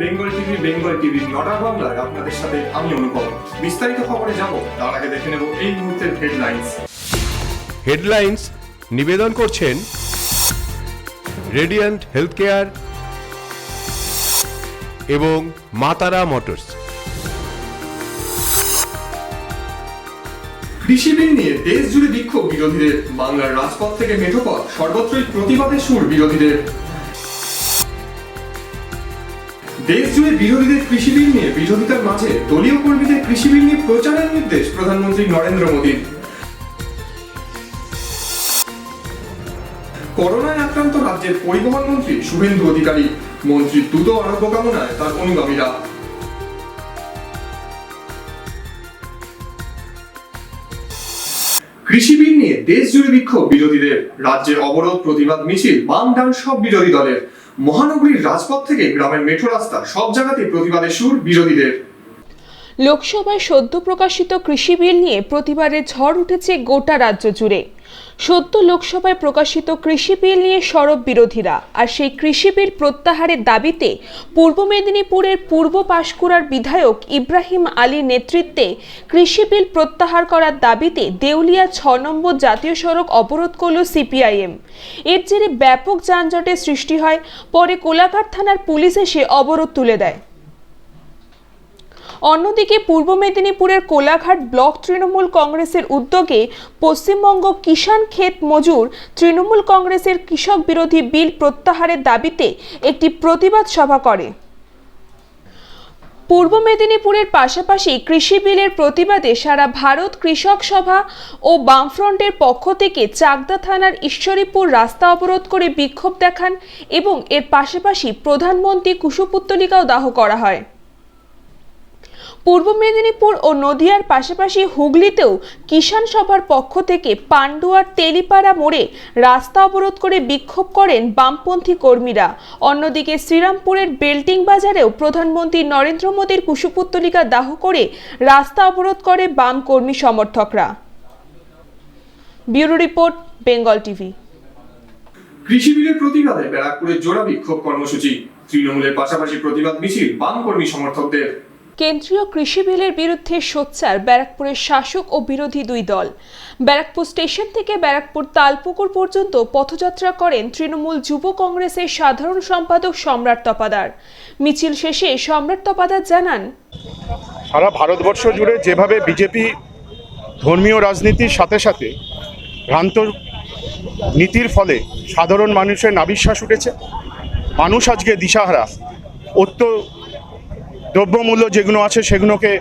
Bengal TV নটার বাংলায় আপনাদের সাথে আমি অনুপম। বিস্তারিত খবরে যাব তার আগে দেখে নেব এই মুহূর্তের হেডলাইন্স নিবেদন করছেন রেডিয়েন্ট হেলথ কেয়ার এবং মা তারা মোটরস। কৃষি বিল নিয়ে দেশ জুড়ে বিক্ষোভ বিরোধীদের। বাংলার রাজপথ থেকে মেঠোপথ সর্বত্রই প্রতিবাদের সুর বিরোধীদের। দেশ জুড়ে বিরোধীদের কৃষি বিল নিয়ে বিরোধিতার মাঝে দলীয় কর্মীদের কৃষি বিল নিয়ে প্রচারের নির্দেশ প্রধানমন্ত্রী নরেন্দ্র মোদীর। করোনায় আক্রান্ত রাজ্যের পরিবহন মন্ত্রী শুভেন্দু অধিকারী। মন্ত্রীর দ্রুত আরোগ্য কামনায় তার অনুগামীরা। কৃষি বিল নিয়ে দেশ জুড়ে বিক্ষোভ বিরোধীদের। রাজ্যে অবরোধ, প্রতিবাদ মিছিল, বাম ডান সব বিরোধী দলের। মহানগরীর রাজপথ থেকে গ্রামের মেঠো রাস্তা সব জায়গাতে প্রতিবাদের সুর বিরোধীদের। লোকসভায় সদ্য প্রকাশিত কৃষি বিল নিয়ে প্রতিবাদের ঝড় উঠেছে গোটা রাজ্য জুড়ে। সদ্য লোকসভায় প্রকাশিত কৃষি বিল নিয়ে সরব বিরোধীরা। আর সেই কৃষি বিল প্রত্যাহারের দাবিতে পূর্ব মেদিনীপুরের পূর্ব পাঁশকুড়ার বিধায়ক ইব্রাহিম আলীর নেতৃত্বে কৃষি বিল প্রত্যাহার করার দাবিতে দেউলিয়া ৬ নম্বর জাতীয় সড়ক অবরোধ করল সিপিআইএম। এর জেরে ব্যাপক যানজটের সৃষ্টি হয়। পরে কোলাঘাট থানার পুলিশ এসে অবরোধ তুলে দেয়। অন্যদিকে পূর্ব মেদিনীপুরের কোলাঘাট ব্লক তৃণমূল কংগ্রেসের উদ্যোগে পশ্চিমবঙ্গ কিষাণ ক্ষেত মজুর তৃণমূল কংগ্রেসের কৃষক বিরোধী বিল প্রত্যাহারের দাবিতে একটি প্রতিবাদ সভা করে। পূর্ব মেদিনীপুরের পাশাপাশি কৃষি বিলের প্রতিবাদে সারা ভারত কৃষক সভা ও বামফ্রন্টের পক্ষ থেকে চাকদা থানার ঈশ্বরীপুর রাস্তা অবরোধ করে বিক্ষোভ দেখান এবং এর পাশাপাশি প্রধানমন্ত্রী কুশপুত্তলিকাও দাহ করা হয়। পূর্ব মেদিনীপুর ও নদিয়ার পাশাপাশি হুগলিতেও কিষাণ সভার পক্ষ থেকে পান্ডুয়ার তেলিপাড়া মোড়ে রাস্তা অবরোধ করে বিক্ষোভ করেন বামপন্থী কর্মীরা। অন্যদিকে শ্রীরামপুরের বেল্টিং বাজারেও প্রধানমন্ত্রী নরেন্দ্র মোদীর কুশপুত্তলিকা দাহ করে রাস্তা অবরোধ করে বাম কর্মী সমর্থকরা। Bureau report, Bengal TV. কৃষি বিলের প্রতিবাদে ব্যারাকপুরে জোড়া বিক্ষোভ কর্মসূচি। তৃণমূলের পাশাপাশি প্রতিবাদ মিছিল বাম কর্মী সমর্থকদের। কেন্দ্রীয় কৃষি বিলের বিরুদ্ধে সোচ্চার ব্যারাকপুরের শাসক ও বিরোধী দুই দল। ব্যারাকপুর স্টেশন থেকে ব্যারাকপুর তালপুকুর পর্যন্ত পথযাত্রা করেন তৃণমূল যুব কংগ্রেসের সাধারণ সম্পাদক সম্রাট তপাদার। মিছিল শেষে সম্রাট তপাদার জানান, সারা ভারতবর্ষ জুড়ে যেভাবে বিজেপি ধর্মীয় রাজনীতির সাথে সাথে ভ্রান্ত নীতির ফলে সাধারণ মানুষের নাবিশ্বাস উঠেছে, মানুষ আজকে দিশাহারা, দ্রব্যমূল্য যেগুলো আছে সেগুলোকে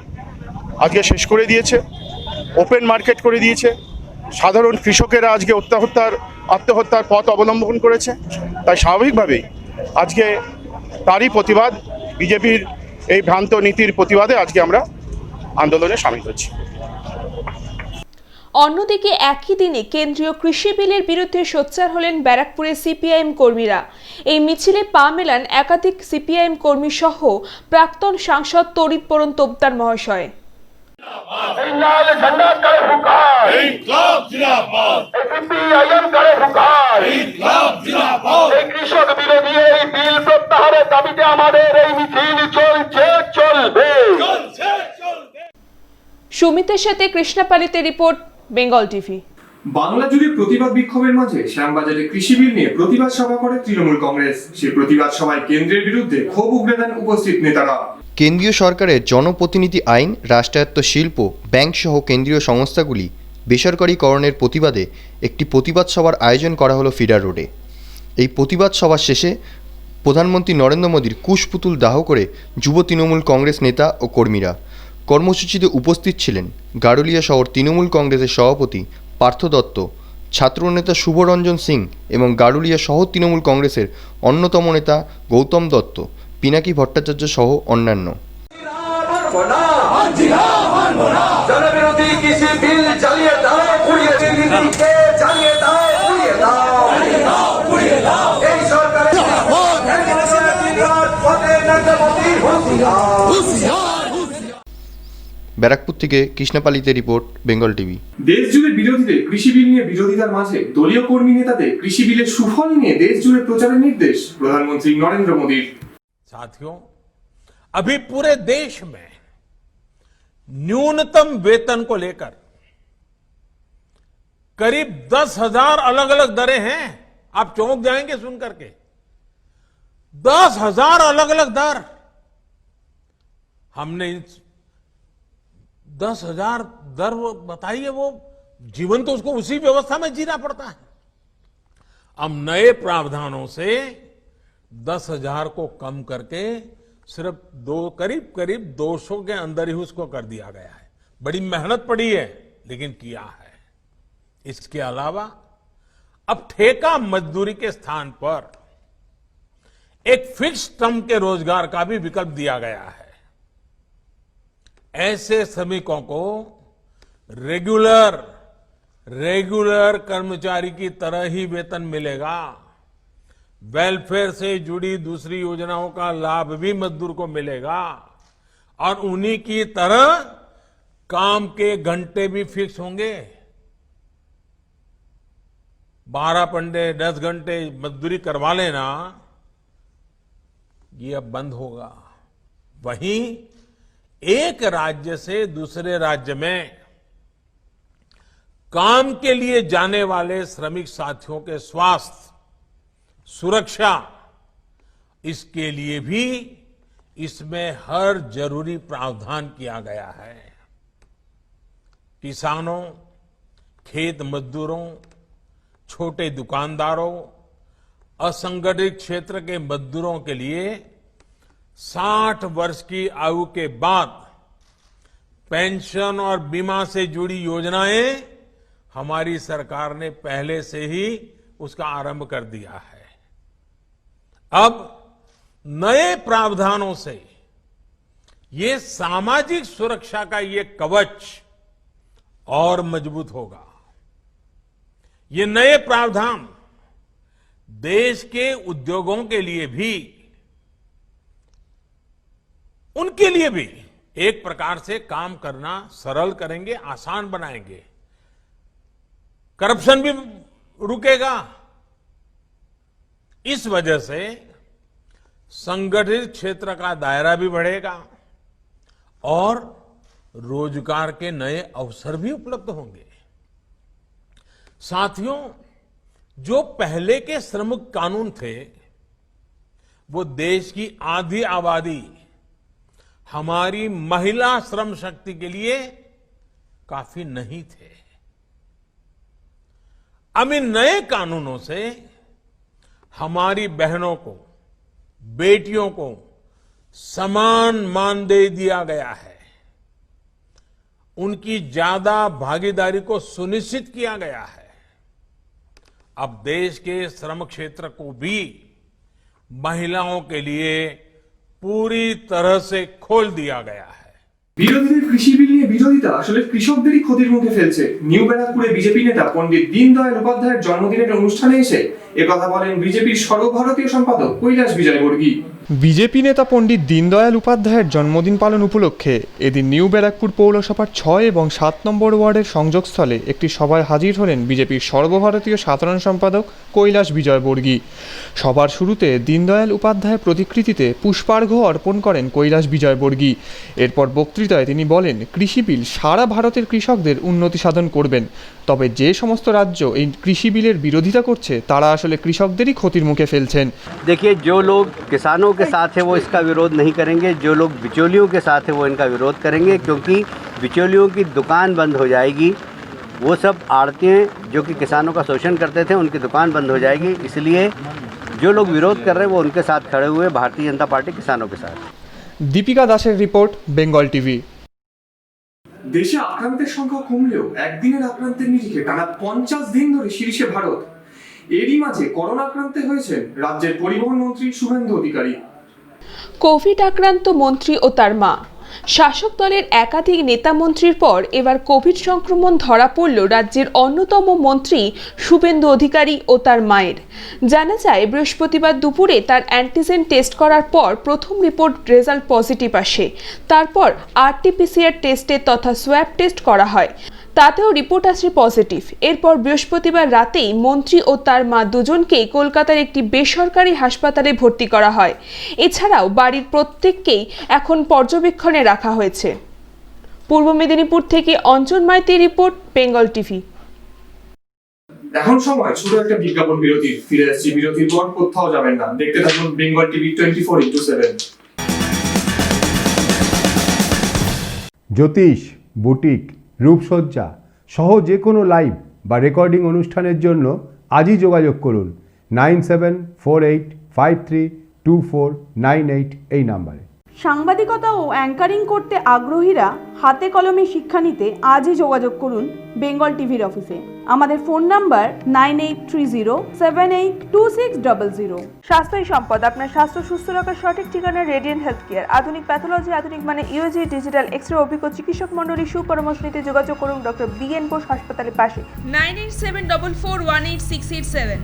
আজকে শেষ করে দিয়েছে, ওপেন মার্কেট করে দিয়েছে। সাধারণ কৃষকেরা আজকে আত্মহত্যার পথ অবলম্বন করেছে। তাই স্বাভাবিকভাবেই আজকে তারই প্রতিবাদ, বিজেপির এই ভ্রান্ত নীতির প্রতিবাদে আজকে আমরা আন্দোলনে সামিল হচ্ছি। অন্যদিকে একই দিনে কেন্দ্রীয় কৃষি বিলের বিরুদ্ধে সোচ্চার হলেন ব্যারাকপুরের সিপিআইএম কর্মীরা। এই মিছিলে পা মেলান একাধিক সিপিআইএম কর্মী সহ প্রাক্তন সাংসদ তরিৎপরণ তোপদার মহাশয়। কৃষক বিরোধী এই বিল প্রত্যাহারের দাবিতে আমাদের এই মিছিল চলবে। সুমিতের সাথে কৃষ্ণাপালিতে রিপোর্ট, বেঙ্গল টিভি। বাংলা জুড়ে প্রতিবাদ বিক্ষোভের মাঝে শ্যামবাজারে কৃষি বিল নিয়ে প্রতিবাদ সভা করে তৃণমূল কংগ্রেস। সেই প্রতিবাদ সভায় কেন্দ্রের বিরুদ্ধে ক্ষোভ উগরে দেন উপস্থিত নেতারা। কেন্দ্রীয় সরকারের জনপ্রতিনিধি আইন, রাষ্ট্রায়ত্ত শিল্প, ব্যাংক সহ কেন্দ্রীয় সংস্থাগুলি বেসরকারীকরণের প্রতিবাদে একটি প্রতিবাদ সভার আয়োজন করা হলো ফিডার রোডে। এই প্রতিবাদ সভার শেষে প্রধানমন্ত্রী নরেন্দ্র মোদীর কুশপুতুল দাহ করে যুব তৃণমূল কংগ্রেস নেতা ও কর্মীরা। কর্মসূচিতে উপস্থিত ছিলেন গারুলিয়া শহর তৃণমূল কংগ্রেসের সভাপতি পার্থ দত্ত, ছাত্রনেতা শুভরঞ্জন সিং এবং গারুলিয়া শহর তৃণমূল কংগ্রেসের অন্যতম নেতা গৌতম দত্ত, পিনাকি ভট্টাচার্য সহ অন্যান্য। ব্যারাকপুর থেকে কৃষ্ণাপালিতে রিপোর্ট, বেঙ্গল টিভি। দেশ জুড়ে বিরোধীদের কৃষি বিল নিয়ে বিরোধিতার মাঝে দলীয় কর্মী নেতাদের কৃষি বিলের সুফল নিয়ে দেশ জুড়ে প্রচারের নির্দেশ প্রধানমন্ত্রী নরেন্দ্র মোদীর। साथियों, अभी पूरे देश में न्यूनतम वेतन को लेकर करीब 10,000 अलग अलग दरें हैं। आप चौंक जाएंगे सुन करके, 10,000 अलग अलग दर। हमने 10,000 दर बताइए, वो जीवन तो उसको उसी व्यवस्था में जीना पड़ता है। अब नए प्रावधानों से 10,000 को कम करके सिर्फ करीब 200 के अंदर ही उसको कर दिया गया है। बड़ी मेहनत पड़ी है, लेकिन किया है। इसके अलावा अब ठेका मजदूरी के स्थान पर एक फिक्स टर्म के रोजगार का भी विकल्प दिया गया है। ऐसे श्रमिकों को रेगुलर कर्मचारी की तरह ही वेतन मिलेगा। वेलफेयर से जुड़ी दूसरी योजनाओं का लाभ भी मजदूर को मिलेगा और उन्हीं की तरह काम के घंटे भी फिक्स होंगे। 12 घंटे 10 घंटे मजदूरी करवा लेना, ये अब बंद होगा। वहीं एक राज्य से दूसरे राज्य में काम के लिए जाने वाले श्रमिक साथियों के स्वास्थ्य, सुरक्षा, इसके लिए भी इसमें हर जरूरी प्रावधान किया गया है। किसानों, खेत मजदूरों, छोटे दुकानदारों, असंगठित क्षेत्र के मजदूरों के लिए 60 वर्ष की आयु के बाद पेंशन और बीमा से जुड़ी योजनाएं हमारी सरकार ने पहले से ही उसका आरंभ कर दिया है। अब नए प्रावधानों से ये सामाजिक सुरक्षा का ये कवच और मजबूत होगा। ये नए प्रावधान देश के उद्योगों के लिए भी, उनके लिए भी एक प्रकार से काम करना सरल करेंगे, आसान बनाएंगे। करप्शन भी रुकेगा। इस वजह से संगठित क्षेत्र का दायरा भी बढ़ेगा और रोजगार के नए अवसर भी उपलब्ध होंगे। साथियों, जो पहले के श्रमिक कानून थे, वो देश की आधी आबादी, हमारी महिला श्रम शक्ति के लिए काफी नहीं थे। अब इन नए कानूनों से हमारी बहनों को, बेटियों को समान मानदेय दिया गया है। उनकी ज्यादा भागीदारी को सुनिश्चित किया गया है। अब देश के श्रम क्षेत्र को भी महिलाओं के लिए पूरी तरह से खोल दिया गया है। বিরোধীদের কৃষি বিল নিয়ে বিরোধিতা আসলে কৃষকদেরই ক্ষতির মুখে ফেলছে। নিউ ব্যারাকপুরে বিজেপি নেতা পণ্ডিত দীনদয়াল উপাধ্যায়ের জন্মদিনের অনুষ্ঠানে এসে একথা বলেন বিজেপির সর্বভারতীয় সম্পাদক কৈলাস বিজয়বর্গী। বিজেপি নেতা পণ্ডিত দীনদয়াল উপাধ্যায়ের জন্মদিন পালন উপলক্ষে এদিন নিউ ব্যারাকপুর পৌরসভার 6 এবং 7 নম্বর ওয়ার্ডের সংযোগস্থলে একটি সভায় হাজির হলেন বিজেপির সর্বভারতীয় সাধারণ সম্পাদক কৈলাস বিজয়বর্গী। সভার শুরুতে দীনদয়াল উপাধ্যায়ের প্রতিকৃতিতে পুষ্পার্ঘ্য অর্পণ করেন কৈলাস বিজয়বর্গী। এরপর বক্তৃতায় তিনি বলেন, কৃষি বিল সারা ভারতের কৃষকদের উন্নতি সাধন করবেন। তবে যে সমস্ত রাজ্য এই কৃষি বিলের বিরোধিতা করছে তারা আসলে কৃষকদেরই ক্ষতির মুখে ফেলছেন। देखिए, जो लोग किसानों के साथ है वो इसका विरोध नहीं करेंगे, जो लोग बिचौलियों के साथ है वो इनका विरोध करेंगे, क्योंकि बिचौलियों की दुकान बंद हो जाएगी। वो सब आड़तियाँ जो कि किसानों का शोषण करते थे, उनकी दुकान बंद हो जाएगी। इसलिए जो लोग विरोध कर रहे हैं वो उनके साथ खड़े हुए, भारतीय जनता पार्टी किसानों के साथ। দীপিকা দাসের রিপোর্ট, বেঙ্গল টিভি। দেশে আক্রান্তের সংখ্যা কমলেও একদিনের আক্রান্তের নিরিখে টানা 50 দিন ধরে শীর্ষে ভারত। এরই মাঝে করোনা আক্রান্তে হয়েছেন রাজ্যের পরিবহন মন্ত্রী শুভেন্দু অধিকারী। কোভিড আক্রান্ত মন্ত্রী ও তার মা। শাসক দলের একাধিক নেতা মন্ত্রীর পর এবার কোভিড সংক্রমণ ধরা পড়ল রাজ্যের অন্যতম মন্ত্রী শুভেন্দু অধিকারী ও তার মায়ের। জানা যায়, বৃহস্পতিবার দুপুরে তার অ্যান্টিজেন টেস্ট করার পর প্রথম রিপোর্ট রেজাল্ট পজিটিভ আসে। তারপর আরটিপিসিআর টেস্টে তথা সোয়াব টেস্ট করা হয়। তাতেও রিপোর্ট আসে পজিটিভ। এরপর বৃহস্পতিবার রাতেই মন্ত্রী ও তার মা দুজনকেই কলকাতার একটি বেসরকারি হাসপাতালে ভর্তি করা হয়। এছাড়াও বাড়ির প্রত্যেককেই এখন পর্যবেক্ষণে রাখা হয়েছে। পূর্ব মেদিনীপুর থেকে অঞ্জন মাইতির রিপোর্ট, বেঙ্গল টিভি। এখন সময় ছোট একটা বিজ্ঞাপন বিরতির। ফিরে আসছি বিরতির পর, কোথাও যাবেন না, দেখতে থাকুন বেঙ্গল টিভি 24x7। জ্যোতিষ, বুটিক, রূপসজ্জা সহ যে কোনো লাইভ বা রেকর্ডিং অনুষ্ঠানের জন্য আজই যোগাযোগ করুন 9748532498 এই নাম্বারে। সাংবাদিকতা ও অ্যাঙ্কারিং করতে আগ্রহীরা হাতে কলমে শিক্ষা নিতে আজই যোগাযোগ করুন বেঙ্গল টিভির অফিসে। আমাদের ফোন নাম্বার 9830782600। স্বাস্থ্যই সম্পদ। আপনার স্বাস্থ্য সুস্থ রাখার সঠিক ঠিকানা রেডিয়েন্ট হেলথ কেয়ার। আধুনিক প্যাথোলজি, আধুনিক মানে ইউজি, ডিজিটাল এক্সরে, অভিজ্ঞ চিকিৎসক মণ্ডলী সুপরামর্শ নিতে যোগাযোগ করুন ডক্টর BN বোস হাসপাতালের পাশে 9874418687।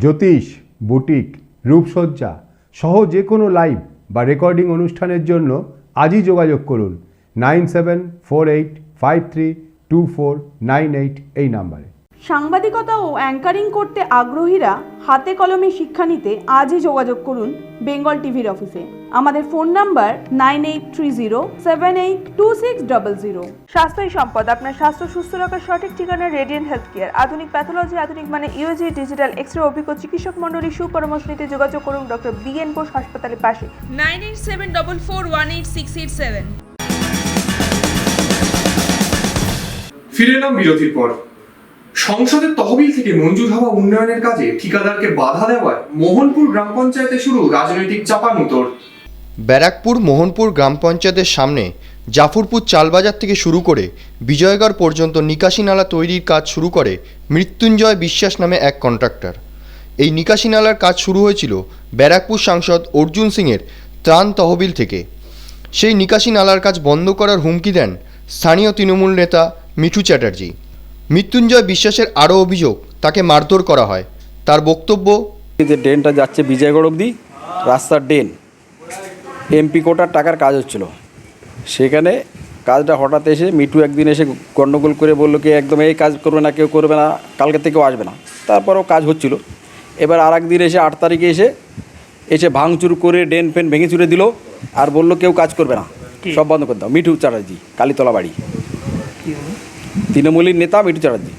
জ্যোতিষ, বুটিক, রূপসজ্জা সহ যে কোনো লাইভ বা রেকর্ডিং অনুষ্ঠানের জন্য আজই যোগাযোগ করুন 9748532498 এই নাম্বারে। সাংবাদিকতা ও অ্যাঙ্কারিং করতে আগ্রহীরা হাতে কলমে শিক্ষা নিতে আজই যোগাযোগ করুন বেঙ্গল টিভির অফিসে। আমাদের ফোন নাম্বার 9830782600। স্বাস্থ্যই সম্পদ। আপনার স্বাস্থ্য সুস্থ রাখার সঠিক ঠিকানা রেডিয়েন্ট হেলথ কেয়ার। আধুনিক প্যাথোলজি, আধুনিক মানে ইউজি, ডিজিটাল এক্সরে, অভিজ্ঞ চিকিৎসক মণ্ডলী সুপরামর্শ নিতে যোগাযোগ করুন ডক্টর BN বোস হাসপাতালের পাশে 9874418687। ফিরে এলাম বিরতির পর। সংসদের তহবিল থেকে মঞ্জুর হওয়া উন্নয়নের কাজে ঠিকাদারকে বাধা দেওয়ায় মোহনপুর গ্রাম পঞ্চায়েতে শুরু রাজনৈতিক চাপানুতোর। ব্যারাকপুর মোহনপুর গ্রাম পঞ্চায়েতের সামনে জাফরপুর চালবাজার থেকে শুরু করে বিজয়গড় পর্যন্ত নিকাশি নালা তৈরির কাজ শুরু করে মৃত্যুঞ্জয় বিশ্বাস নামে এক কন্ট্রাক্টর। এই নিকাশি নালার কাজ শুরু হয়েছিল ব্যারাকপুর সাংসদ অর্জুন সিংয়ের ত্রাণ তহবিল থেকে। সেই নিকাশি নালার কাজ বন্ধ করার হুমকি দেন স্থানীয় তৃণমূল নেতা মিঠু চ্যাটার্জি। মৃত্যুঞ্জয় বিশ্বাসের আরও অভিযোগ, তাকে মারধর করা হয়। তার বক্তব্য, যে ড্রেনটা যাচ্ছে বিজয়গড় অবধি রাস্তার ড্রেন এমপি কোটার টাকার কাজ হচ্ছিল, সেখানে কাজটা হঠাৎ এসে মিঠু একদিন এসে গণ্ডগোল করে বললো কি একদম এই কাজ করবে না, কেউ করবে না, কালকে থেকেও আসবে না। তারপরেও কাজ হচ্ছিল। এবার আর একদিন এসে 8 তারিখে এসে ভাঙচুর করে ড্রেন ফেন ভেঙে চুরে দিল আর বললো কেউ কাজ করবে না, সব বন্ধ করে দাও। মিঠু চ্যাটার্জি, কালীতলা বাড়ি, তৃণমূলের নেতা মিঠু চ্যাটার্জি।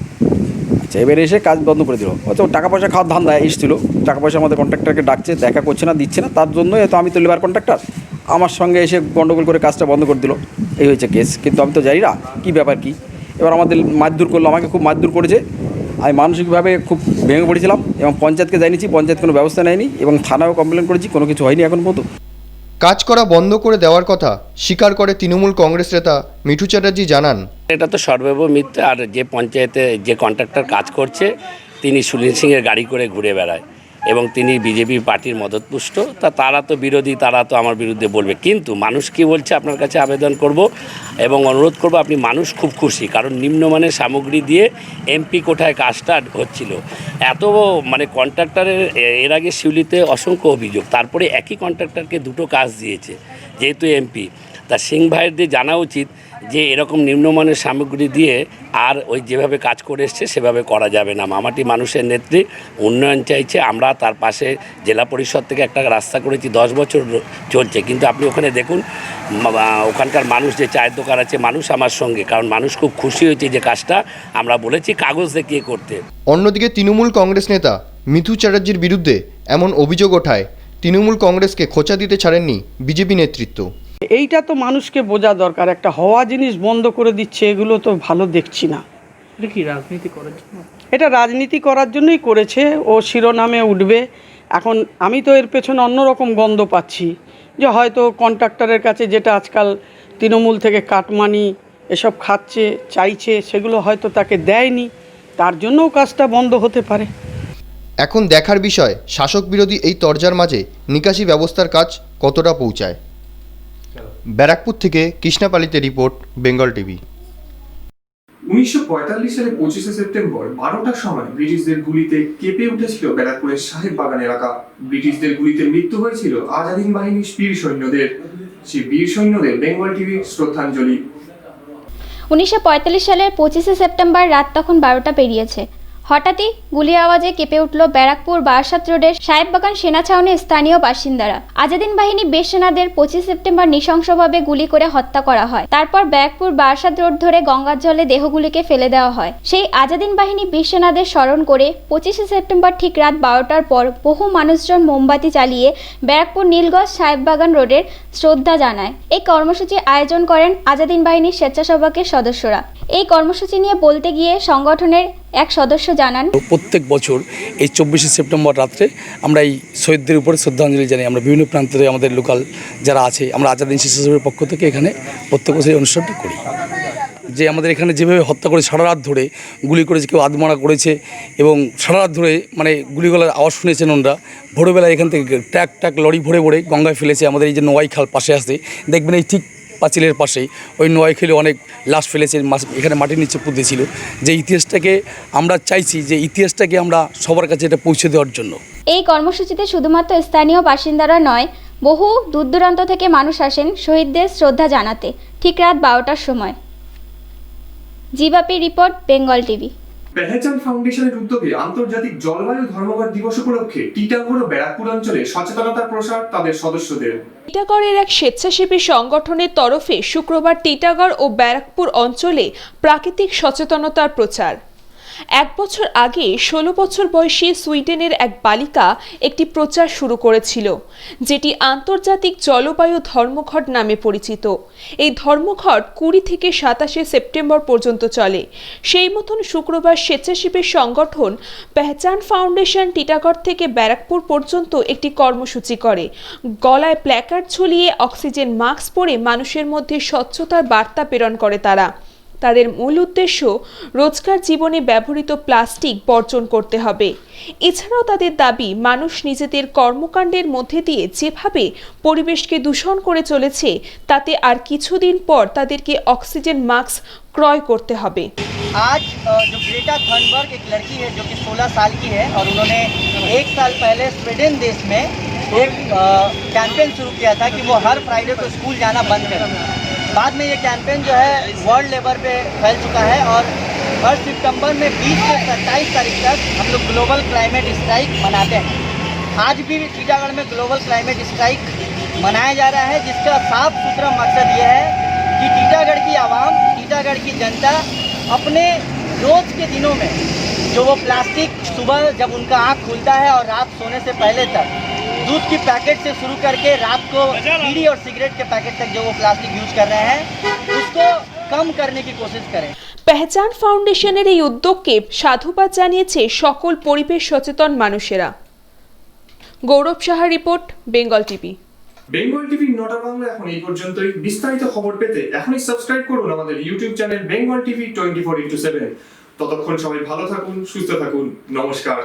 আচ্ছা, এবার এসে কাজ বন্ধ করে দিল। অথচ টাকা পয়সা খাওয়ার ধান্দা এসেছিলো, টাকা পয়সা আমাদের কন্ট্রাক্টরকে ডাকছে, দেখা করছে না, দিচ্ছে না, তার জন্যই হয়তো আমি তো লেবার কন্ট্রাক্টর, আমার সঙ্গে এসে গণ্ডগোল করে কাজটা বন্ধ করে দিল। এই হয়েছে কেস। কিন্তু আমি তো জানি না কী ব্যাপার কী। এবার আমাদের মারধর করলো, আমাকে খুব মারধর করেছে। আমি মানসিকভাবে খুব ভেঙে পড়েছিলাম এবং পঞ্চায়েতকে জানিয়েছি, পঞ্চায়েত কোনো ব্যবস্থা নেয়নি এবং থানাও কমপ্লেন করেছি, কোনো কিছু হয়নি এখন পর্যন্ত। কাজ করা বন্ধ করে দেওয়ার কথা স্বীকার করে তৃণমূল কংগ্রেস নেতা মিঠু চ্যাটার্জি জানান, এটা তো সর্বৈব মিথ্যা। আর যে পঞ্চায়েতে যে কন্ট্রাক্টর কাজ করছে তিনি সুনীল সিংয়ের গাড়ি করে ঘুরে বেড়ায় এবং তিনি বিজেপি পার্টির মদতপুষ্ট। তারা তো বিরোধী, তারা তো আমার বিরুদ্ধে বলবে। কিন্তু মানুষ কি বলছে আপনার কাছে আবেদন করব এবং অনুরোধ করব, আপনি মানুষ খুব খুশি, কারণ নিম্নমানের সামগ্রী দিয়ে এমপি কোঠায় কাজটা হচ্ছিল। এত মানে কন্ট্রাক্টরের এর আগে শিউলিতে অসংখ্য অভিযোগ, তারপরে একই কন্ট্রাক্টরকে 2টো কাজ দিয়েছে। যেহেতু এমপি, তা সিং ভাইয়েরদের জানা উচিত যে এরকম নিম্নমানের সামগ্রী দিয়ে আর ওই যেভাবে কাজ করে এসছে সেভাবে করা যাবে না। মামাটি মানুষের নেত্রী উন্নয়ন চাইছে, আমরা তার পাশে জেলা পরিষদ থেকে একটা রাস্তা করেছি, 10 বছর চলছে। কিন্তু আপনি ওখানে দেখুন ওখানকার মানুষ, যে চায়ের দোকান আছে, মানুষ আমার সঙ্গে, কারণ মানুষ খুব খুশি হয়েছে যে কাজটা আমরা বলেছি কাগজ দেখিয়ে করতে। অন্যদিকে তৃণমূল কংগ্রেস নেতা মিঠু চ্যাটার্জির বিরুদ্ধে এমন অভিযোগ ওঠায় তৃণমূল কংগ্রেসকে খোঁচা দিতে ছাড়েননি বিজেপি নেতৃত্ব। এইটা তো মানুষকে বোঝা দরকার, একটা হওয়া জিনিস বন্ধ করে দিচ্ছে, এগুলো তো ভালো দেখছি না। এটা কি রাজনীতি করার জন্য? এটা রাজনীতি করার জন্যই করেছে, ও শিরোনামে উঠবে। এখন আমি তো এর পেছনে অন্যরকম গন্ধ পাচ্ছি, যে হয়তো কন্ট্রাক্টরের কাছে যেটা আজকাল তৃণমূল থেকে কাটমানি এসব খাচ্ছে, চাইছে, সেগুলো হয়তো তাকে দেয়নি, তার জন্যও কাজটা বন্ধ হতে পারে। এখন দেখার বিষয় শাসক বিরোধী এই তরজার মাঝে নিকাশি ব্যবস্থার কাজ কতটা পৌঁছায়। ব্যারাকপুর থেকে কৃষ্ণাপালিতে রিপোর্ট, বেঙ্গল টিভি। 1945 সালে 25শে সেপ্টেম্বর 12টার সময় ব্রিটিশদের গুলিতে কেঁপে উঠেছিল ব্যারাকপুরের সাহেব বাগান এলাকা। ব্রিটিশদের গুলিতে মৃত্যু হয়েছিল আজাদিন বাহিনীর বীর সৈন্যদের। সেই বীর সৈন্যদের বেঙ্গল টিভির শ্রদ্ধাঞ্জলি। 1945 সালের 25শে সেপ্টেম্বর রাত তখন 12টা পেরিয়েছে। হঠাৎই গুলির আওয়াজে কেঁপে উঠল ব্যারাকপুর বারাসাত রোডের সাহেববাগান সেনা ছাউনির স্থানীয় বাসিন্দারা। আজাদিন বাহিনী বীর সেনাদের 25 সেপ্টেম্বর নৃশংসভাবে গুলি করে হত্যা করা হয়। তারপর ব্যারাকপুর বারাসাত রোড ধরে গঙ্গার জলে দেহগুলিকে ফেলে দেওয়া হয়। সেই আজাদিন বাহিনী বীর সেনাদের স্মরণ করে 25শে সেপ্টেম্বর ঠিক রাত 12টার পর বহু মানুষজন মোমবাতি চালিয়ে ব্যারাকপুর নীলগঞ্জ সাহেববাগান রোডের শ্রদ্ধা জানায়। এই কর্মসূচির আয়োজন করেন আজাদিন বাহিনীর স্বেচ্ছাসেবকের সদস্যরা। এই কর্মসূচি নিয়ে বলতে গিয়ে সংগঠনের এক সদস্য জানান, প্রত্যেক বছর এই 24শে সেপ্টেম্বর রাত্রে আমরা এই শহীদদের উপরে শ্রদ্ধাঞ্জলি জানাই। আমরা বিভিন্ন প্রান্তে আমাদের লোকাল যারা আছে, আমরা আজাদিন স্বেচ্ছাসেবকের পক্ষ থেকে এখানে প্রত্যেক বছর এই অনুষ্ঠানটি করি। যে আমাদের এখানে যেভাবে হত্যা করে সারা রাত ধরে গুলি করেছে, কেউ আধমারা করেছে এবং সারা রাত ধরে মানে গুলিগুলোর আওয়াজ শুনেছেন ওনারা। ভোরবেলা এখান থেকে ট্রাক ট্রাক লরি ভরে ভরে গঙ্গায় ফেলেছে। আমাদের এই যে নোয়াই খাল পাশে আসে দেখবেন, এই ঠিক পাঁচিলের পাশেই ওই নোয়াই খেলে অনেক লাশ ফেলেছে, এখানে মাটির নিচে পুঁতে ছিল। যে ইতিহাসটাকে আমরা চাইছি, যে ইতিহাসটাকে আমরা সবার কাছে এটা পৌঁছে দেওয়ার জন্য। এই কর্মসূচিতে শুধুমাত্র স্থানীয় বাসিন্দারা নয়, বহু দূর দূরান্ত থেকে মানুষ আসেন শহীদদের শ্রদ্ধা জানাতে ঠিক রাত 12টার সময়। জিবাপি রিপোর্ট, বেঙ্গল টিভি। পেহেচান ফাউন্ডেশনের উদ্যোগে আন্তর্জাতিক জলবায়ু ধর্মঘট দিবস উপলক্ষে টিটাগড় ও ব্যারাকপুর অঞ্চলে সচেতনতার প্রসার তাদের সদস্যদের। টিটাগড়ের এক স্বেচ্ছাসেবী সংগঠনের তরফে শুক্রবার টিটাগড় ও ব্যারাকপুর অঞ্চলে প্রাকৃতিক সচেতনতার প্রচার। 1 বছর আগে 16 বছর বয়সী সুইডেনের এক বালিকা একটি প্রচার শুরু করেছিল, যেটি আন্তর্জাতিক জলবায়ু ধর্মঘট নামে পরিচিত। এই ধর্মঘট 20 থেকে 27শে সেপ্টেম্বর পর্যন্ত চলে। সেই মতন শুক্রবার স্বেচ্ছাসেবী সংগঠন পেহচান ফাউন্ডেশন টিটাগড় থেকে ব্যারাকপুর পর্যন্ত একটি কর্মসূচি করে। গলায় প্ল্যাকার্ড ঝুলিয়ে অক্সিজেন মাস্ক পরে মানুষের মধ্যে স্বচ্ছতার বার্তা প্রেরণ করে তারা। তাদের মূল উদ্দেশ্য রোজকার জীবনে ব্যবহৃত প্লাস্টিক বর্জন করতে হবে। এছাড়াও তাদের দাবি, মানুষ নিজেদের কর্মকাণ্ডের মধ্যে দিয়ে যেভাবে পরিবেশকে দূষণ করে চলেছে, তাতে আর কিছুদিন পর তাদেরকে অক্সিজেন মাস্ক ক্রয় করতে হবে। आज जो ग्रेटा थर्नबर्ग एक लड़की है जो कि 16 साल की है और उन्होंने 1 साल पहले स्वीडन देश में एक कैंपेन शुरू किया था कि वो हर फ्राइडे को स्कूल जाना बंद करें। बाद में ये कैंपेन जो है वर्ल्ड लेवल पे फैल चुका है और हर सितंबर में 20 से 27 तारीख तक हम लोग ग्लोबल क्लाइमेट स्ट्राइक मनाते हैं। आज भी टीटागढ़ में ग्लोबल क्लाइमेट स्ट्राइक मनाया जा रहा है, जिसका साफ सुथरा मकसद ये है कि टीटागढ़ की आवाम, टीटागढ़ की जनता अपने रोज़ के दिनों में जो वो प्लास्टिक सुबह जब उनका आँख खुलता है और रात सोने से पहले तक दूध की पैकेट से शुरू करके रात को बीड़ी और सिगरेट के पैकेट तक जो वो प्लास्टिक यूज कर रहे हैं, उसको कम करने की कोशिश करें। পেহচান ফাউন্ডেশনের এই উদ্যোগকে সাধুবাদ জানিয়েছে সকল পরিবেশ সচেতন মানুষেরা। Gourab Saha report, Bengal TV. Bengal TV নটা বাংলা এখন এই পর্যন্তই। বিস্তারিত খবর পেতে এখনই সাবস্ক্রাইব করুন আমাদের YouTube channel Bengal TV 24x7। ততক্ষণ সবাই ভালো থাকুন, সুস্থ থাকুন। নমস্কার।